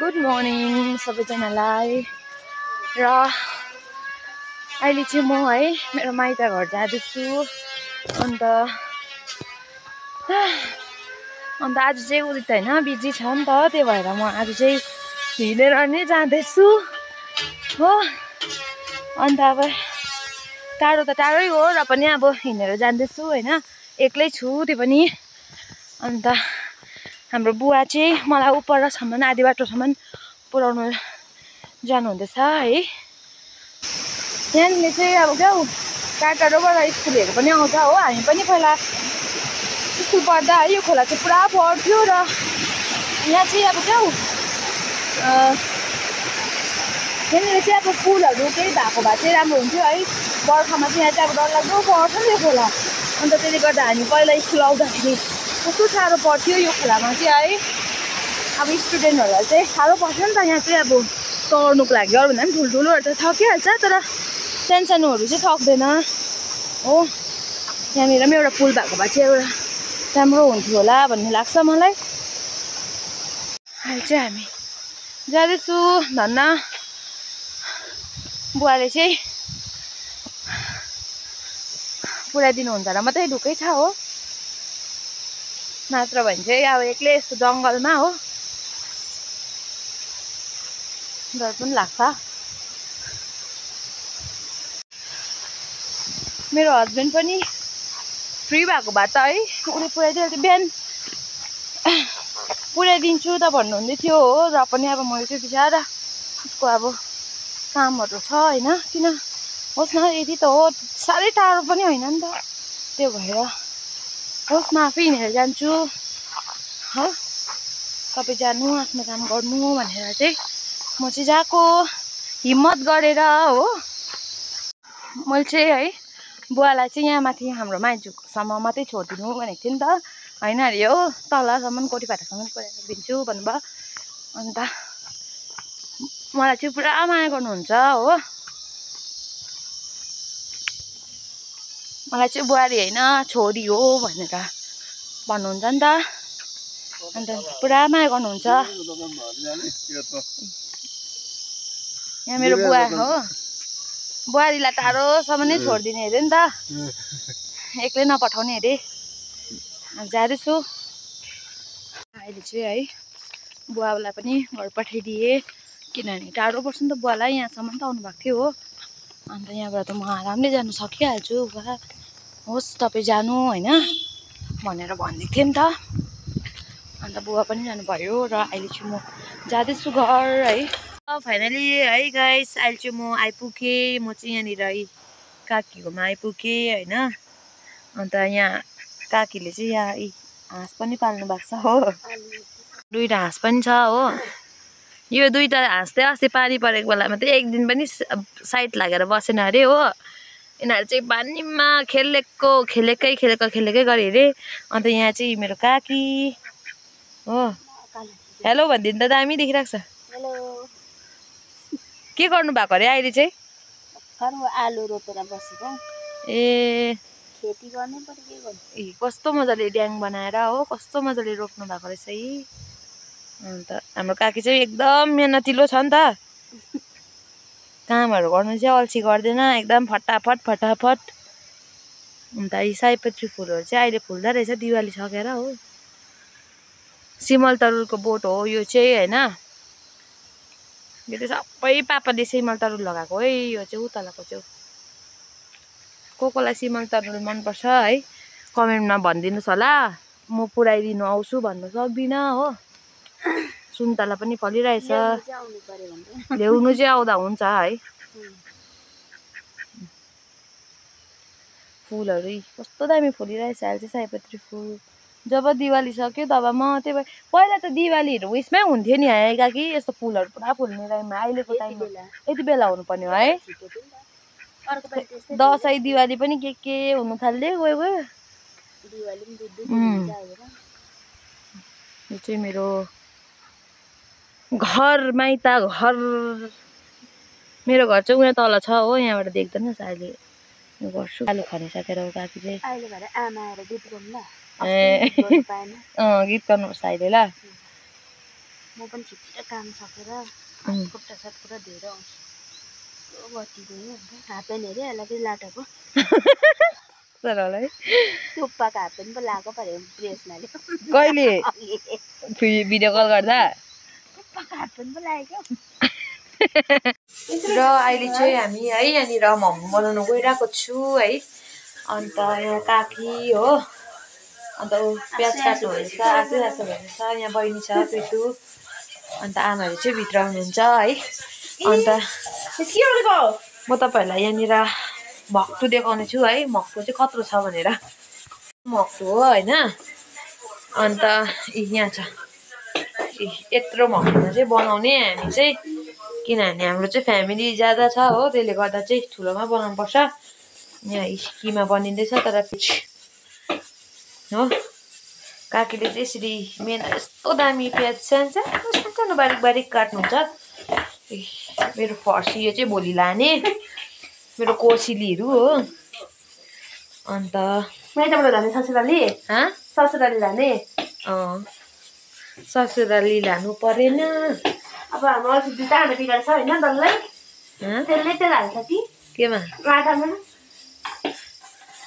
Good morning सबैजनालाई। र अहिले चाहिँ म है मेरो माइत घर जाँदैछु। अन्त आज चाहिँ उदित होइन बिजी छ नि त, त्यही भएर म आज चाहिँ हिँडेर नै जाँदैछु हो। अन्त अब टाढो त टाढै हो र पनि अब हिँडेर जाँदैछु होइन, एक्लै छु त्यो पनि। अन्त हाम्रो बुवा चाहिँ मलाई उपरसम्म आधी बाटोसम्म पुऱ्याउनु जानुहुँदैछ है। यहाँनिर चाहिँ अब क्या हो टाढोबाट स्कुलहरू पनि आउँछ हो। हामी पनि पहिला स्कुल पढ्दा है यो खोला चाहिँ पुरा पढ्थ्यो र यहाँ चाहिँ अब क्या हो यहाँनिर चाहिँ अब पुलहरू केही भएको भए चाहिँ राम्रो हुन्थ्यो है। बर्खामा चाहिँ यहाँ चाहिँ अब डरलाग्दो पर्छ नि यो खोला। अन्त त्यसले गर्दा हामी पहिला स्कुल आउँदाखेरि कस्तो साह्रो पर्थ्यो यो खोलामा चाहिँ है। अब स्टुडेन्टहरूलाई चाहिँ साह्रो पर्छ नि त यहाँ चाहिँ अब तर्नुको लागि। अरू भन्दा पनि ठुल्ठुलोहरू त सकिहाल्छ तर सानोसानोहरू चाहिँ सक्दैन हो। यहाँनिर पनि एउटा पुल भएको भए चाहिँ एउटा राम्रो हुन्थ्यो होला भन्ने लाग्छ मलाई। अहिले चाहिँ हामी जाँदैछु धन्न। बुवाले चाहिँ पुऱ्याइदिनुहुन्छ र मात्रै ढुक्कै छ हो, नत्र भने चाहिँ अब एक्लै यस्तो जङ्गलमा हो डर पनि लाग्छ। मेरो हस्बेन्ड पनि फ्री भएको भए त है उसले पुऱ्याइदिहाल्थ्यो। बिहान पुऱ्याइदिन्छु त भन्नुहुँदै थियो हो, र पनि अब मैले चाहिँ बिचारा उसको अब कामहरू छ होइन। किन होस् न यति त हो, साह्रै टाढो पनि होइन नि त, त्यो भएर होस् न आफै हिँडेर जान्छु हो। तपाईँ जानु आफ्नो काम गर्नु भनेर चाहिँ म चाहिँ गएको हिम्मत गरेर हो। मैले चाहिँ है बुवालाई चाहिँ यहाँ माथि हाम्रो माइजूसम्म मात्रै छोडिदिनु भनेको थिएँ नि त, होइन अरे हो तलसम्म कोटीफाटासम्म पुऱ्याएर दिन्छु भन्नुभयो। अन्त मलाई चाहिँ पुरा माया गर्नुहुन्छ हो। मलाई चाहिँ बुहारी होइन छोरी हो भनेर भन्नुहुन्छ नि त, अन्त पुरा माया गर्नुहुन्छ। यहाँ मेरो बुवा हो, बुहारीलाई टाढोसम्म नै छोडिदिने अरे नि त, एक्लै नपठाउने अरे। जाँदैछु अहिले चाहिँ है बुवालाई पनि घर पठाइदिएँ, किनभने टाढो पर्छ नि त बुवालाई, यहाँसम्म त आउनु भएको थियो हो। अन्त यहाँबाट त म आरामले जानु सकिहाल्छु। बुवा होस् तपाईँ जानु होइन भनेर भनिदिएको थिएँ नि त। अन्त बुवा पनि जानुभयो र अहिले चाहिँ म जाँदैछु घर है। फाइनली है गाइस अहिले चाहिँ म आइपुगेँ। म चाहिँ यहाँनिर है काकीकोमा आइपुगेँ होइन। अन्त यहाँ काकीले चाहिँ यहाँ हाँस पनि पाल्नु भएको छ हो, दुईवटा हाँस पनि छ हो। यो दुईवटा हाँस चाहिँ अस्ति पानी परेको बेलामा चाहिँ एक दिन पनि साइड लागेर बसेन अरे हो। यिनीहरू चाहिँ पानीमा खेलेकै गरे अरे। अन्त यहाँ चाहिँ मेरो काकी हो, हेलो भनिदिनु त दामी देखिरहेको छ। के गर्नु भएको अरे अहिले चाहिँ? आलु रोपेर बसेको। ए खेती गर्नै पर्यो, के गर्नु। ए कस्तो मजाले ड्याङ बनाएर हो, कस्तो मजाले रोप्नु भएको रहेछ है। अन्त हाम्रो काकी चाहिँ एकदम मेहनतिलो छ नि त, कामहरू गर्नु चाहिँ अल्छी गर्दैन, एकदम फटाफट। अन्त यी सयपत्री फुलहरू चाहिँ अहिले फुल्दा रहेछ दिवाली सकेर हो। सिमल तरुलको बोट हो यो चाहिँ होइन। यो चाहिँ सबै पापाले सिमल तरुल लगाएको है। यो चाहिँ उतलाको चाहिँ कोलाई सिमल तरुल मनपर्छ है कमेन्टमा भनिदिनुहोस् होला। म पुऱ्याइदिनु आउँछु भन्नु सक्दिनँ हो। सुन्तला पनि फलिरहेछ, ल्याउनु चाहिँ आउँदा हुन्छ है। फुलहरू कस्तो दामी फुलिरहेछ अहिले चाहिँ सयपत्री फुल। जब दिवाली सक्यो तब म त्यही भएर पहिला त दिवालीहरू उयसमै हुन्थ्यो नि है काकी, यस्तो फुलहरू पुरा फुल्ने टाइममा। अहिलेको टाइममा यति बेला हुनुपर्ने हो है। दसैँ दिवाली पनि के हुनु थाल्दै गयो। यो चाहिँ मेरो घर माइत घर। मेरो घर चाहिँ उहाँ तल छ हो, यहाँबाट देख्दैन अहिले गर्छु। आलु खनिसकेर काकी चाहिँ अहिले भएर आमा आएर गीत गर्नु ल। गीत गर्नुपर्छ अहिले ल। म पनि छिटो काम सकेर खुट्टा सातखुट्टा धोएर आउँछु बत्ती गयो अन्त हाफ प्यान्ट हेऱ्यो यसलाई फेरि लाटाको तर होला है टुप्पाको हाफ प्यान्ट पो लगाएको पऱ्यो प्रेसमा कहिले भिडियो कल गर्दा टुप्पाको हाफ प्यान्ट पो लगाएको र अहिले चाहिँ हामी है यहाँनिर मोमो बनाउन गइरहेको छु है अन्त यहाँ काकी हो अन्त ऊ प्याज काट्नु हुँदैछ आँसिरहेको भन्दैछ यहाँ बहिनी छ पेटु अन्त आमाहरू चाहिँ भित्र हुनुहुन्छ है अन्त म तपाईँहरूलाई यहाँनिर भक्तु देखाउने छु है भक्तु चाहिँ कत्रो छ भनेर भक्तु हो होइन अन्त यहाँ छ यत्रो भक्तुमा चाहिँ बनाउने हामी चाहिँ किनभने हाम्रो चाहिँ फ्यामिली ज्यादा छ हो त्यसले गर्दा चाहिँ ठुलोमा बनाउनु पर्छ यहाँ किमा बनिँदैछ तर हो काकीले चाहिँ यसरी मेन यस्तो दामी प्याज सानो बारिक बारिक काट्नुहुन्छ मेरो फर्सी यो चाहिँ भोलि लाने मेरो कोसिलीहरू हो अन्त माइतबाट लाने ससुराली लाने ससुराली लानु परेन अब हाम्रो अस्ति आमा बिगार छ होइन डल्लै त्यसले तेल हाल्छ कि केमा आटामा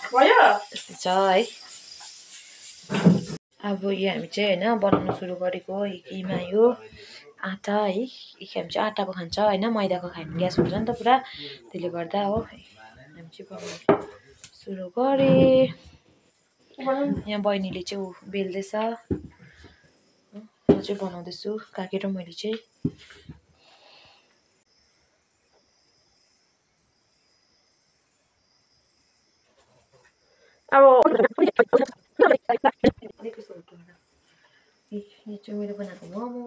भयो यस्तो छ है अब यो हामी चाहिँ होइन बनाउनु सुरु गरेको किमा यो आटा है हामी चाहिँ आटाको खान्छ होइन मैदाको खायो भने ग्यास हुन्छ नि त पुरा त्यसले गर्दा हो हामी चाहिँ बनाउनु सुरु गरेँ यहाँ बहिनीले चाहिँ ऊ बेल्दैछ म चाहिँ बनाउँदैछु काकी र मैले चाहिँ अब यो चाहिँ मेरो बनाएको मोमो